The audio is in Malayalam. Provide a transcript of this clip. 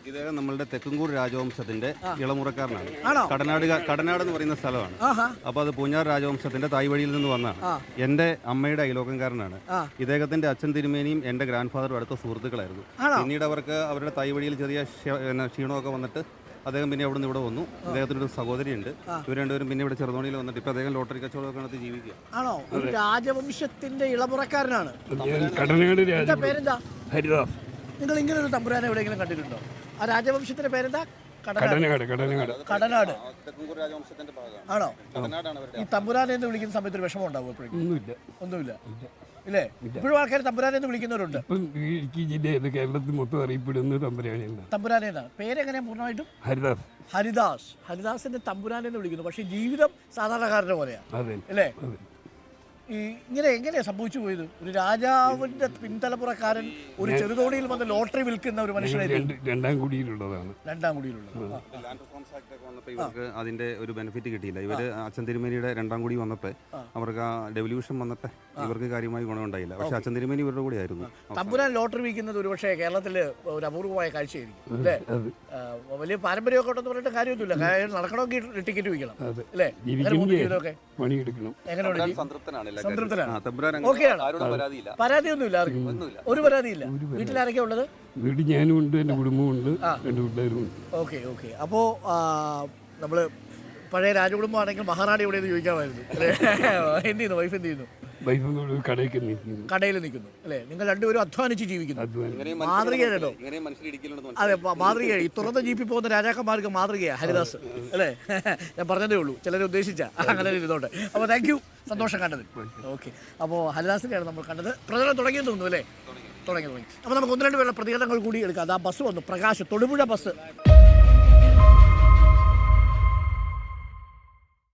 ഇദ്ദേഹം നമ്മളുടെ തെക്കുംകൂർ രാജവംശത്തിന്റെ ഇളമുറക്കാരനാണ്. കടനാട് എന്ന് പറയുന്ന സ്ഥലമാണ്. അപ്പൊ അത് പൂഞ്ഞാർ രാജവംശത്തിന്റെ തായ് വഴിയിൽ നിന്ന് വന്നതാണ്. എന്റെ അമ്മയുടെ അയലോക്കംകാരനാണ്. ഇദ്ദേഹത്തിന്റെ അച്ഛൻ തിരുമേനിയും എന്റെ ഗ്രാൻഡ് ഫാദറും അടുത്ത സുഹൃത്തുക്കളായിരുന്നു. പിന്നീട് അവർക്ക് അവരുടെ തായ് വഴിയിൽ ചെറിയ ക്ഷീണമൊക്കെ വന്നിട്ട് അദ്ദേഹം പിന്നെ അവിടെ നിന്ന് ഇവിടെ വന്നു. അദ്ദേഹത്തിന് ഒരു സഹോദരിയുണ്ട്. ഇവർ രണ്ടുപേരും പിന്നെ ഇവിടെ ചെറുതോണിയിൽ വന്നിട്ട് ഇപ്പൊ അദ്ദേഹം ലോട്ടറി കച്ചവടമൊക്കെ നടത്തി ജീവിക്കുക. ആണോ? രാജവംശത്തിന്റെ ഇളമുറക്കാരനാണ്. ഹരിദാസ്. നിങ്ങൾ ഇങ്ങനെ ഒരു തമ്പുരാനെ എവിടെയെങ്കിലും കണ്ടിട്ടുണ്ടോ? ആ രാജവംശത്തിന്റെ പേരെന്താ? കടനാട്. ആണോ? ഈ തമ്പുരാനെ എന്ന് വിളിക്കുന്ന സമയത്ത് ഒരു വിഷമം ഉണ്ടാവും എപ്പോഴും? ഒന്നുമില്ല ഇല്ലേ? ഇപ്പോഴും ആൾക്കാർ തമ്പുരാനെ എന്ന് വിളിക്കുന്നവരുണ്ട്. കേരളത്തിൽ മൊത്തം അറിയപ്പെടുന്ന തമ്പുരാനെ. പേരെങ്ങനെയാ പൂർണ്ണമായിട്ടും? ഹരിദാസിന്റെ തമ്പുരാനെ എന്ന് വിളിക്കുന്നു. പക്ഷെ ജീവിതം സാധാരണക്കാരന്റെ പോലെയാണ് അല്ലേ? ഇങ്ങനെ എങ്ങനെയാ സംഭവിച്ചു പോയത്? ഒരു രാജാവിന്റെ പിൻതലമുറക്കാരൻ ഒരു ചെറുതോണിയിൽ വന്ന് ലോട്ടറി വിൽക്കുന്ന ഒരു മനുഷ്യനെ. രണ്ടാം കുടിയിലുള്ളതാണ്. ഇവർക്ക് അതിന്റെ ഒരു ബെനിഫിറ്റ് കിട്ടിയില്ല. ഇവര് അച്ഛൻ തിരുമേനിയുടെ രണ്ടാം കുടി വന്നപ്പോ അവർക്ക് ആ ഡെവല്യൂഷൻ വന്നപ്പോ ഇവർക്ക് കാര്യമായി ഗുണമുണ്ടായില്ല. പക്ഷെ അച്ഛൻ തിരുമേനി ഇവരുടെ കൂടെ ആയിരുന്നു. തമ്പുരാൻ ലോട്ടറി വിൽക്കുന്നത് ഒരു പക്ഷേ കേരളത്തില് ഒരു അപൂർവമായ കാഴ്ചയായിരിക്കും അല്ലേ? വലിയ പാരമ്പര്യമൊക്കെ ഉണ്ടെന്ന് പറഞ്ഞിട്ട് കാര്യമൊന്നുമില്ല. നടക്കണമെങ്കിൽ ടിക്കറ്റ് വിൽക്കണം അല്ലേ? പരാതിയൊന്നുമില്ല. ഒരു പരാതിയില്ല. വീട്ടിലാരൊക്കെ ഉള്ളത്? വീട്ടിൽ ഞാനും ഉണ്ട്, എന്റെ കുടുംബവും ഉണ്ട്, എന്റെ വീട്ടുകാരും ഉണ്ട്. ഓക്കെ. അപ്പോൾ നമ്മള് പഴയ രാജകുടുംബമാണെങ്കിൽ മഹാറാണി എവിടെ ചോദിക്കാമായിരുന്നു. എന്ത് ചെയ്യുന്നു? വൈഫ് എന്ത് ചെയ്യുന്നു? കടയിൽ നിൽക്കുന്നു അല്ലേ? നിങ്ങൾ രണ്ടുപേരും അധ്വാനിച്ച് ജീവിക്കുന്നു. മാതൃകയാണല്ലോ. അതെ, മാതൃക. ഈ തുറന്ന ജീപ്പിൽ പോകുന്ന രാജാക്കന്മാർക്ക് മാതൃകയാണ് ഹരിദാസ് അല്ലേ? ഞാൻ പറഞ്ഞതേ ഉള്ളൂ, ചിലരെ ഉദ്ദേശിച്ച അങ്ങനെ ഇരുന്നോട്ടെ. അപ്പോൾ താങ്ക് യു, സന്തോഷം കണ്ടത്. ഓക്കെ. അപ്പോൾ ഹരിദാസിനെയാണ് നമ്മൾ കണ്ടത്. പ്രചരണം തുടങ്ങിയെന്ന് തോന്നുന്നു അല്ലേ? തുടങ്ങി. അപ്പോൾ നമുക്ക് ഒന്ന് രണ്ട് പേരുടെ പ്രതികരണങ്ങൾ കൂടി എടുക്കാം. അതാ ബസ് വന്നു, പ്രകാശ്, തൊടുപുഴ ബസ്.